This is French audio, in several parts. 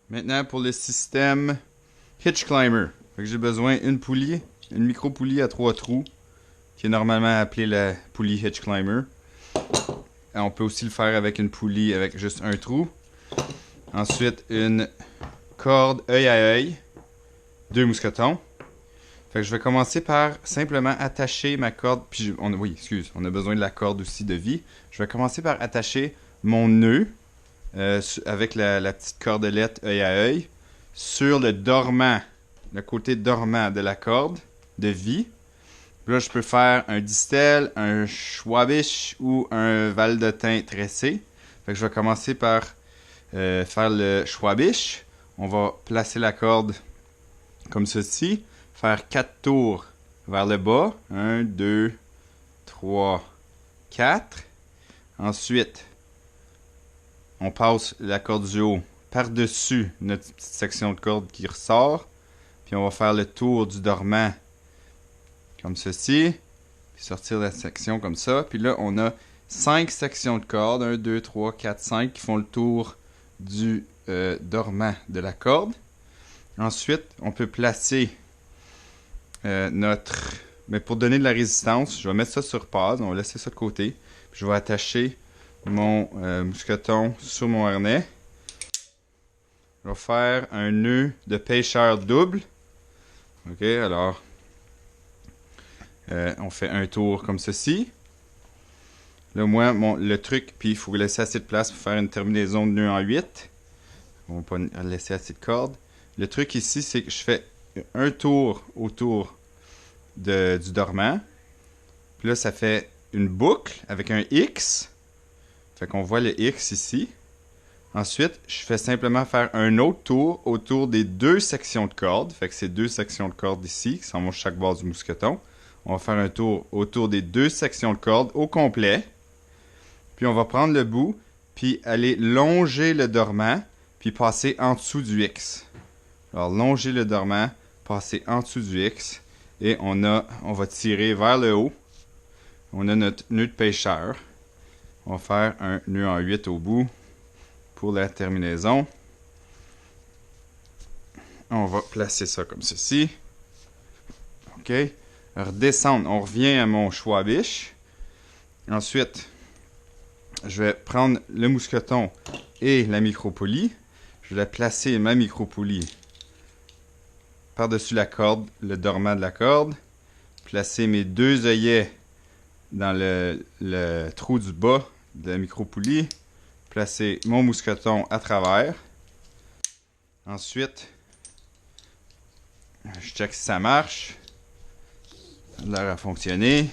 Maintenant, pour le système Hitch Climber. J'ai besoin d'une poulie, une micro-poulie à 3 trous, qui est normalement appelée la poulie Hitch Climber. Et on peut aussi le faire avec une poulie avec juste un trou. Ensuite, une corde œil à œil, 2 mousquetons. Fait que je vais commencer par simplement attacher ma corde. Puis on a besoin de la corde aussi de vie. Je vais commencer par attacher mon nœud avec la petite cordelette œil à œil sur le dormant, le côté dormant de la corde de vie. Puis là, je peux faire un distel, un schwabish ou un val de thym tressé. Fait que je vais commencer par faire le schwabish. On va placer la corde comme ceci. Faire 4 tours vers le bas. 1, 2, 3, 4. Ensuite, on passe la corde du haut par-dessus notre petite section de corde qui ressort. Puis on va faire le tour du dormant comme ceci. Puis sortir la section comme ça. Puis là, on a 5 sections de corde. 1, 2, 3, 4, 5 qui font le tour du dormant de la corde. Ensuite, on peut placer mais pour donner de la résistance, je vais mettre ça sur pause. On va laisser ça de côté. Puis je vais attacher mon mousqueton sur mon harnais. Je vais faire un nœud de pêcheur double. Ok, alors on fait un tour comme ceci. Là, moi, le truc, puis il faut laisser assez de place pour faire une terminaison de nœud en 8. On va pas laisser assez de corde. Le truc ici, c'est que je fais un tour autour du dormant. Puis là, ça fait une boucle avec un X. Fait qu'on voit le X ici. Ensuite, je fais simplement faire un autre tour autour des 2 sections de corde. Fait que c'est 2 sections de corde ici qui sont sur chaque bord du mousqueton. On va faire un tour autour des 2 sections de corde au complet. Puis on va prendre le bout, puis aller longer le dormant, puis passer en dessous du X. Alors, longer le dormant, passer en dessous du X, et on va tirer vers le haut. On a notre nœud de pêcheur. On va faire un nœud en 8 au bout pour la terminaison. On va placer ça comme ceci. OK. Redescendre. On revient à mon schwabish. Ensuite, je vais prendre le mousqueton et la micro-poulie. Je vais placer ma micro-poulie par-dessus la corde, le dormant de la corde. Placer mes 2 œillets dans le trou du bas de la micro-poulie. Placer mon mousqueton à travers. Ensuite, je check si ça marche. Ça a l'air à fonctionner.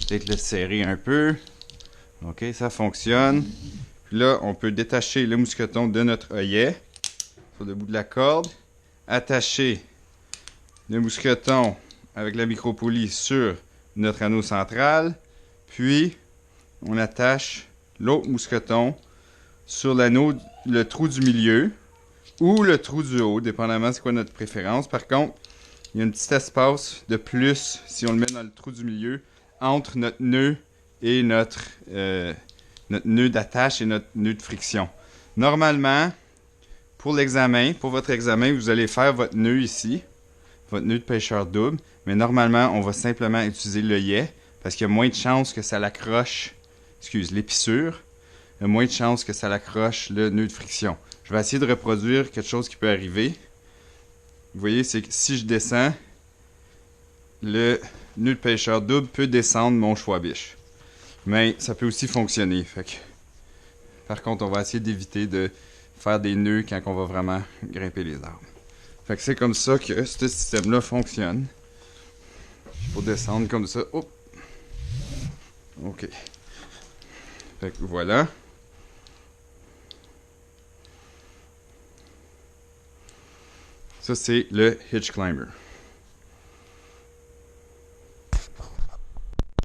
Peut-être le serrer un peu. OK, ça fonctionne. Puis là, on peut détacher le mousqueton de notre œillet sur le bout de la corde. Attacher le mousqueton avec la micro-poulie sur notre anneau central. Puis, on attache l'autre mousqueton sur l'anneau, le trou du milieu ou le trou du haut, dépendamment c'est quoi notre préférence. Par contre, il y a un petit espace de plus si on le met dans le trou du milieu entre notre nœud et notre nœud d'attache et notre nœud de friction. Normalement, pour votre examen, vous allez faire votre nœud ici, votre nœud de pêcheur double, mais normalement, on va simplement utiliser l'œillet parce qu'il y a moins de chances que ça l'accroche, l'épissure, il y a moins de chances que ça l'accroche le nœud de friction. Je vais essayer de reproduire quelque chose qui peut arriver. Vous voyez, c'est que si je descends, le nœud de pêcheur double peut descendre mon schwabish. Mais ça peut aussi fonctionner. Fait que, par contre, on va essayer d'éviter de faire des nœuds quand on va vraiment grimper les arbres. Fait que c'est comme ça que ce système-là fonctionne. Pour descendre comme ça. Hop. OK. Fait que voilà. Ça, c'est le Hitch Climber.